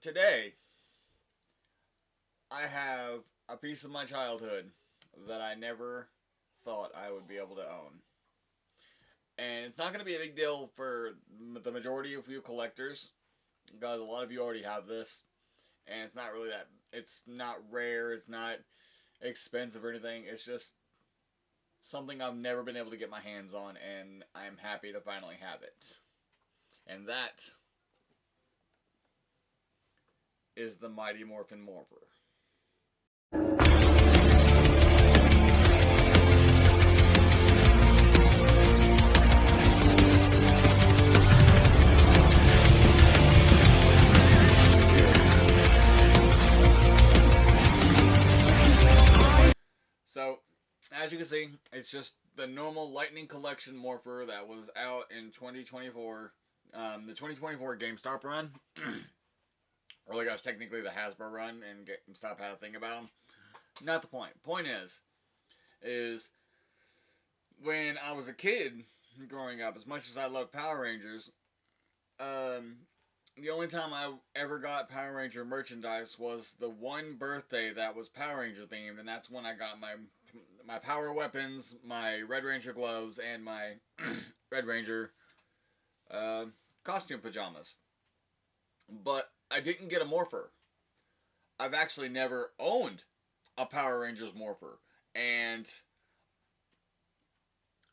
today I have a piece of my childhood that I never thought I would be able to own. And it's not going to be a big deal for the majority of you collectors, because a lot of you already have this, and it's not really that. It's not rare. It's not expensive or anything. It's just something I've never been able to get my hands on, and I'm happy to finally have it. And that is the Mighty Morphin Morpher. So, as you can see, it's just the normal Lightning Collection Morpher that was out in 2024. The 2024 GameStop run. Or I guess technically the Hasbro run, and GameStop had a thing about them. Not the point. Point is when I was a kid growing up, as much as I loved Power Rangers, um, the only time I ever got Power Ranger merchandise was the one birthday that was Power Ranger themed, and that's when I got my power weapons, my Red Ranger gloves, and my Red Ranger uh, costume pajamas. But I didn't get a Morpher. I've actually never owned a Power Rangers Morpher, and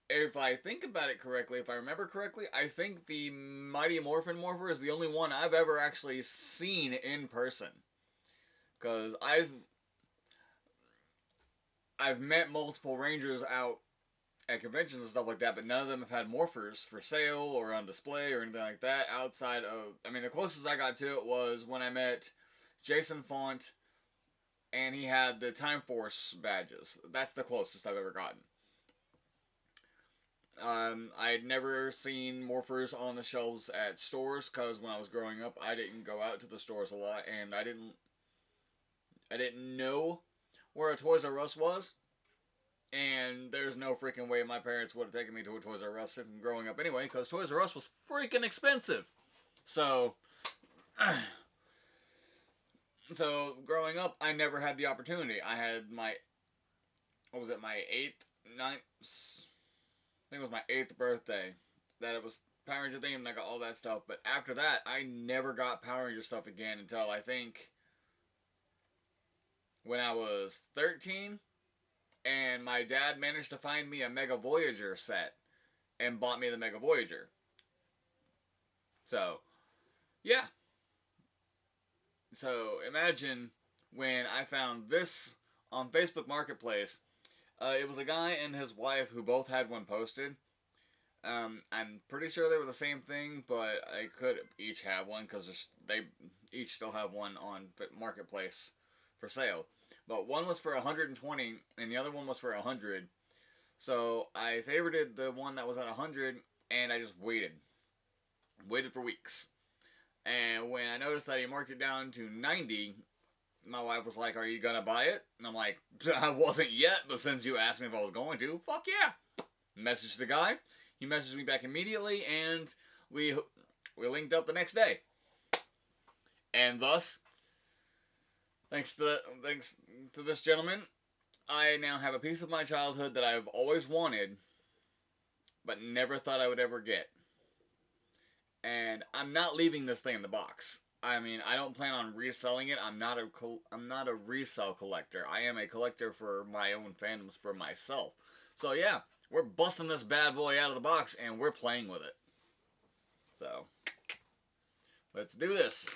if I think about it correctly, if I remember correctly, I think the Mighty Morphin Morpher is the only one I've ever actually seen in person. Because I've met multiple Rangers out at conventions and stuff like that, but none of them have had Morphers for sale or on display or anything like that. Outside of, I mean, the closest I got to it was when I met Jason Font, and he had the Time Force badges. That's the closest I've ever gotten. I had never seen Morphers on the shelves at stores because when I was growing up, I didn't go out to the stores a lot, and I didn't know where a Toys R Us was, and there's no freaking way my parents would have taken me to a Toys R Us growing up anyway, because Toys R Us was freaking expensive. So, so growing up, I never had the opportunity. I had what was it, my eighth, ninth, I think it was my eighth birthday that it was Power Ranger themed, and I got all that stuff. But after that, I never got Power Ranger stuff again until I think when I was 13, and my dad managed to find me a Mega Voyager set and bought me the Mega Voyager. So, yeah. So, imagine when I found this on Facebook Marketplace. It was a guy and his wife who both had one posted. I'm pretty sure they were the same thing, but I could each have one because they each still have one on Marketplace for sale. But one was for 120 and the other one was for 100. So I favorited the one that was at 100, and I just waited for weeks. And when I noticed that he marked it down to 90, my wife was like, "Are you gonna buy it?" And I'm like, "I wasn't yet, but since you asked me if I was going to, fuck yeah." Messaged the guy. He messaged me back immediately, and we linked up the next day. And thus, thanks to this gentleman, I now have a piece of my childhood that I've always wanted, but never thought I would ever get. And I'm not leaving this thing in the box. I mean, I don't plan on reselling it. I'm not a resale collector. I am a collector for my own fandoms for myself. So yeah, we're busting this bad boy out of the box and we're playing with it. So let's do this.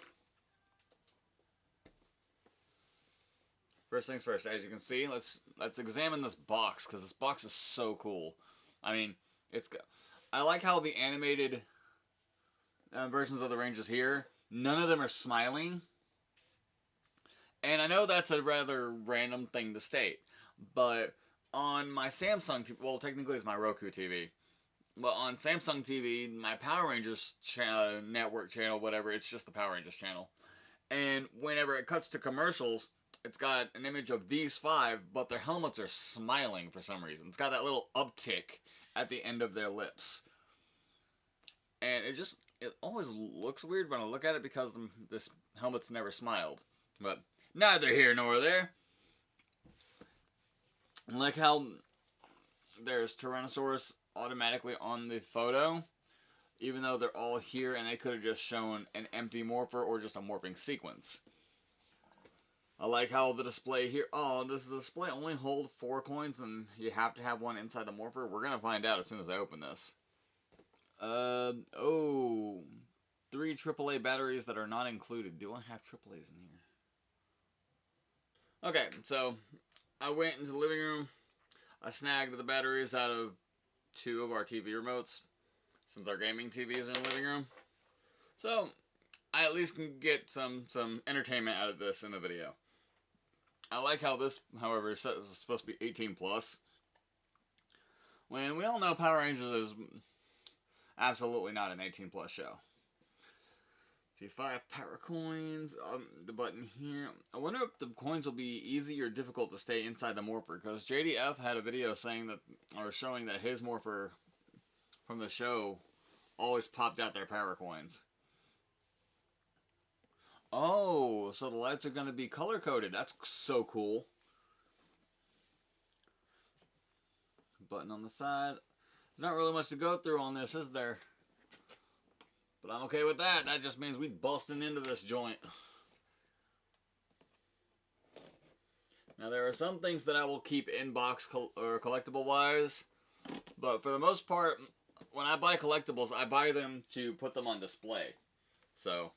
First things first, as you can see, let's examine this box because this box is so cool. I mean, I like how the animated versions of the Rangers here, none of them are smiling. And I know that's a rather random thing to state, but on my Samsung TV, well, technically it's my Roku TV, but on Samsung TV, my Power Rangers network channel, whatever, it's just the Power Rangers channel. And whenever it cuts to commercials, it's got an image of these five, but their helmets are smiling for some reason. It's got that little uptick at the end of their lips. And it always looks weird when I look at it because this helmet's never smiled. But neither here nor there. And like how there's Tyrannosaurus automatically on the photo, even though they're all here and they could have just shown an empty morpher or just a morphing sequence. I like how the display here, oh, does the display only hold 4 coins and you have to have one inside the morpher? We're going to find out as soon as I open this. Oh, 3 AAA batteries that are not included. Do I have AAAs in here? Okay, so I went into the living room. I snagged the batteries out of 2 of our TV remotes, since our gaming TV is in the living room. So, I at least can get some entertainment out of this in the video. I like how this, however, is supposed to be 18 plus. When we all know Power Rangers is absolutely not an 18 plus show. See, 5 power coins, the button here. I wonder if the coins will be easy or difficult to stay inside the morpher, because JDF had a video saying that, or showing that his morpher from the show always popped out their power coins. Oh, so the lights are going to be color coded. That's so cool. Button on the side. There's not really much to go through on this, is there? But I'm okay with that. That just means we busting into this joint. Now there are some things that I will keep in box or collectible wise, but for the most part, when I buy collectibles, I buy them to put them on display. So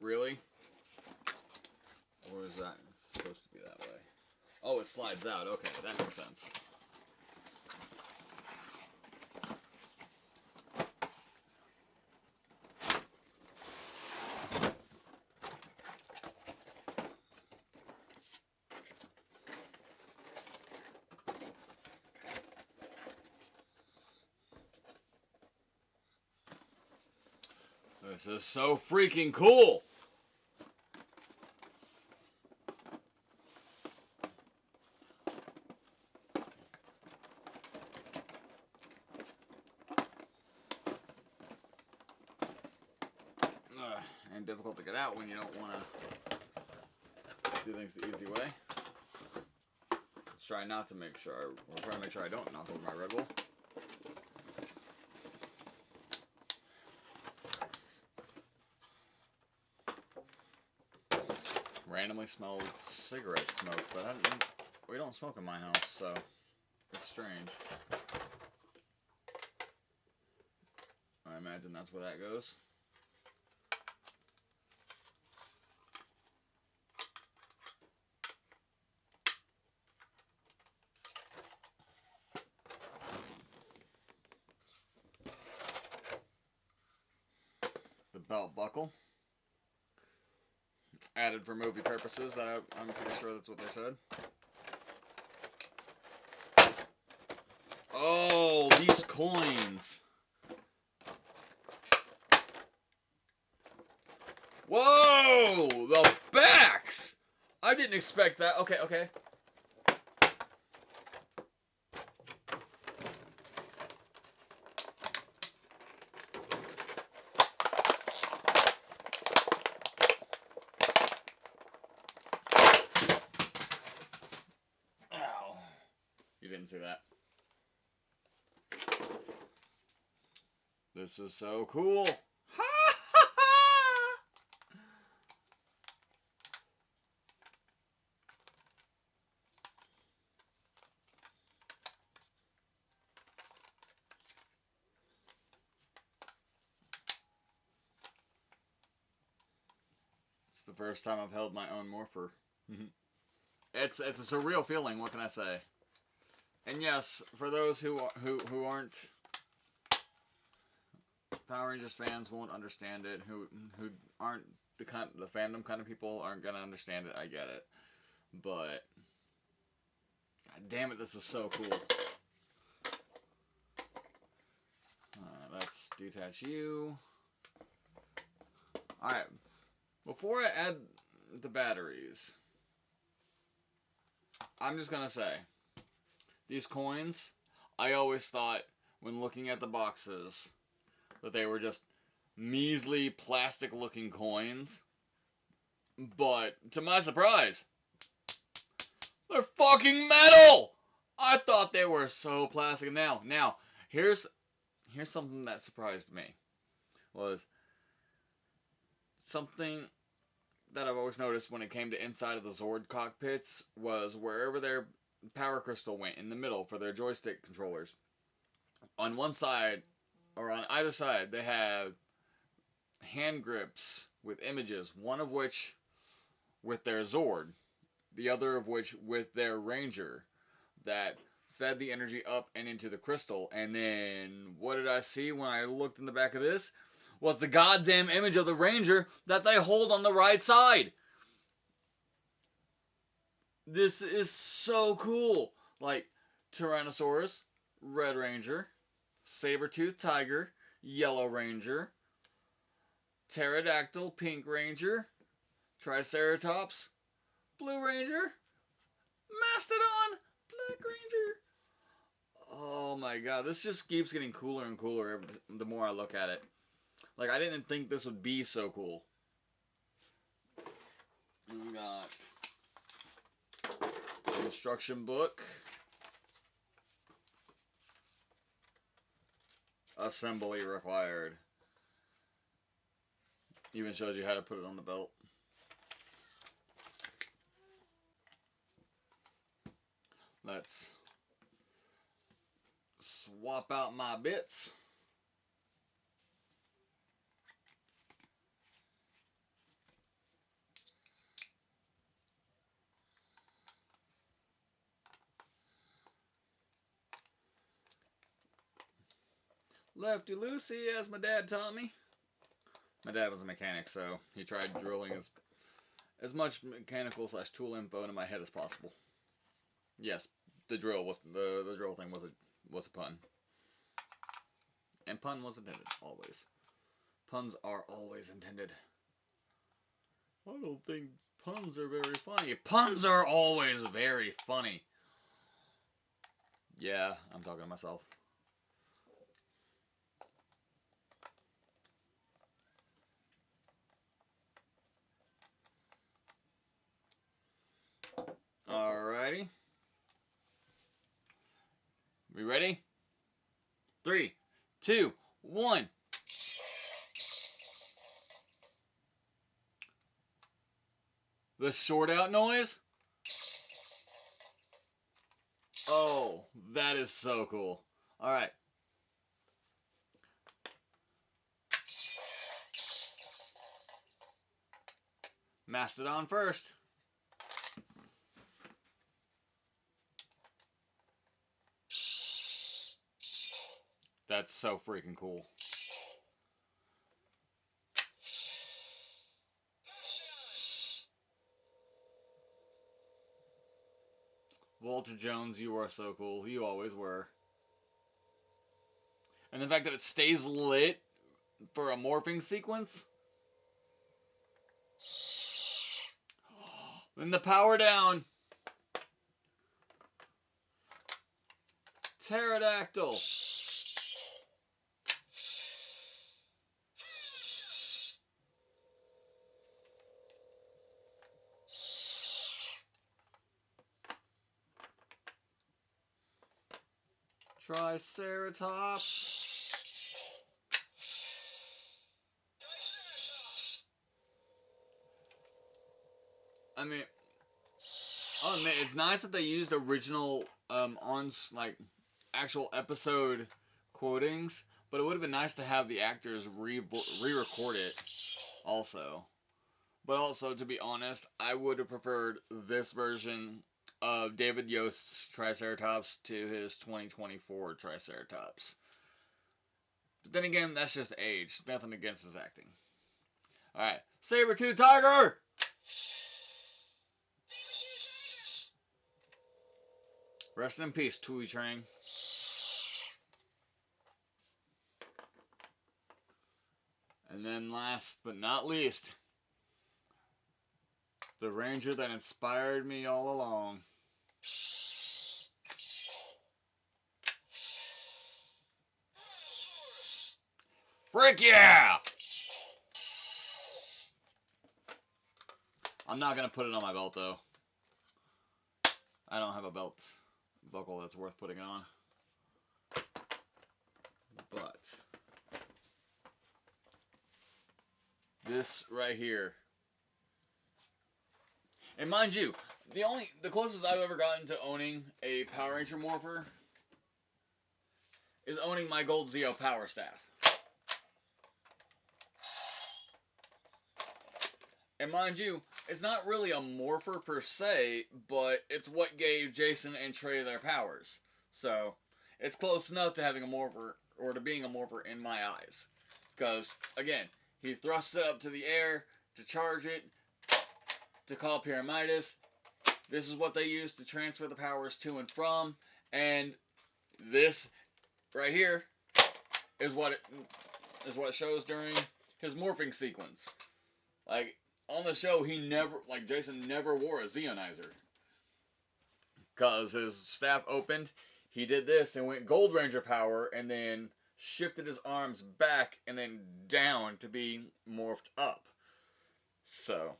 really? Or is that supposed to be that way? Oh, it slides out. Okay, that makes sense. This is so freaking cool! And difficult to get out when you don't want to do things the easy way. Let's try not to make sure. We're trying to make sure I don't knock over my Red Bull. Randomly smelled cigarette smoke, but we don't smoke in my house, so it's strange. I imagine that's where that goes. The belt buckle. Added for movie purposes. I'm pretty sure that's what they said. Oh, these coins. Whoa! The backs! I didn't expect that. Okay, okay. Ow. You didn't see that. This is so cool. It's the first time I've held my own morpher. It's a surreal feeling. What can I say? And yes, for those who aren't Power Rangers fans, won't understand it. Who aren't the fandom kind of people aren't gonna understand it. I get it, but God damn it, this is so cool. Alright, let's detach you. Alright, before I add the batteries, I'm just gonna say, these coins, I always thought, when looking at the boxes, that they were just measly plastic-looking coins. But, to my surprise, they're fucking metal! I thought they were so plastic. Now, here's something that surprised me. Was something that I've always noticed when it came to inside of the Zord cockpits was wherever their power crystal went in the middle for their joystick controllers. On one side, or on either side, they have hand grips with images, one of which with their Zord, the other of which with their Ranger, that fed the energy up and into the crystal. And then, what did I see when I looked in the back of this? Was the goddamn image of the Ranger that they hold on the right side. This is so cool. Like, Tyrannosaurus, Red Ranger, Saber-toothed Tiger, Yellow Ranger, Pterodactyl, Pink Ranger, Triceratops, Blue Ranger, Mastodon, Black Ranger. Oh my god, this just keeps getting cooler and cooler the more I look at it. Like, I didn't think this would be so cool. We got an instruction book. Assembly required. Even shows you how to put it on the belt. Let's swap out my bits. Lefty loosey, as my dad taught me. My dad was a mechanic, so he tried drilling as much mechanical / tool info into my head as possible. Yes, the drill thing was a pun. And pun was intended, always. Puns are always intended. I don't think puns are very funny. Puns are always very funny. Yeah, I'm talking to myself. Alrighty. We ready? 3, 2, 1. The short out noise? Oh, that is so cool. Alright. Mastodon first. That's so freaking cool. Walter Jones, you are so cool. You always were. And the fact that it stays lit for a morphing sequence. Then the power down. Pterodactyl. Triceratops. I mean, I'll admit, it's nice that they used original, actual episode quotings, but it would have been nice to have the actors re-record it also. But also, to be honest, I would have preferred this version of David Yost's Triceratops to his 2024 Triceratops. But then again, that's just age. Nothing against his acting. Alright, Saber-toothed Tiger! Rest in peace, Tui Train. And then last but not least, the Ranger that inspired me all along. Frick yeah! I'm not going to put it on my belt, though. I don't have a belt buckle that's worth putting it on. But this right here. And mind you, the closest I've ever gotten to owning a Power Ranger Morpher is owning my Gold Zeo Power Staff. And mind you, it's not really a Morpher per se, but it's what gave Jason and Trey their powers. So, it's close enough to having a Morpher, or to being a Morpher in my eyes. Because, again, he thrusts it up to the air to charge it, to call Pyramidas. This is what they use to transfer the powers to and from. And this right here is what it shows during his morphing sequence. Like, on the show, Jason never wore a Zeonizer. Because his staff opened, he did this and went Gold Ranger power, and then shifted his arms back and then down to be morphed up. So,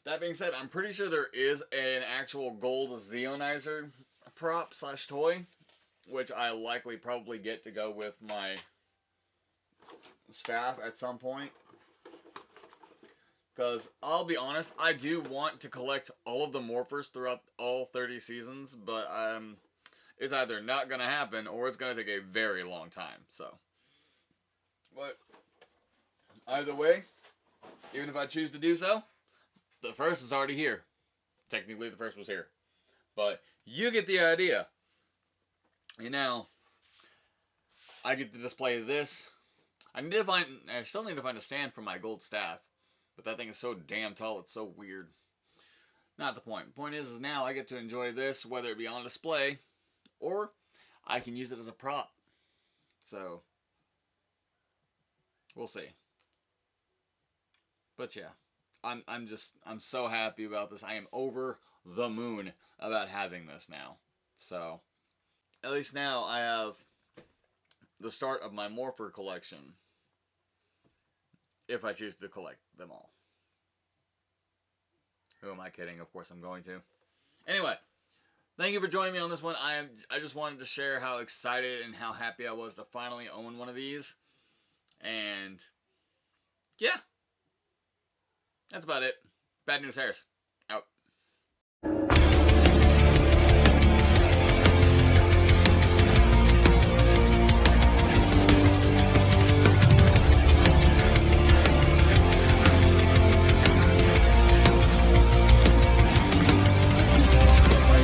that being said, I'm pretty sure there is an actual gold Zeonizer prop / toy, which I likely probably get to go with my staff at some point. Because, I'll be honest, I do want to collect all of the Morphers throughout all 30 seasons, but it's either not going to happen, or it's going to take a very long time, so. But, either way, even if I choose to do so, the first is already here. Technically, the first was here. But, you get the idea. And now, I get to display this. I still need to find a stand for my gold staff. But that thing is so damn tall, it's so weird. Not the point. The point is now I get to enjoy this, whether it be on display, or I can use it as a prop. So, we'll see. But yeah, I'm so happy about this. I am over the moon about having this now. So, at least now I have the start of my Morpher collection, if I choose to collect them all. Who am I kidding? Of course I'm going to. Anyway, thank you for joining me on this one. I just wanted to share how excited and how happy I was to finally own one of these. And yeah, that's about it. Bad News Harris.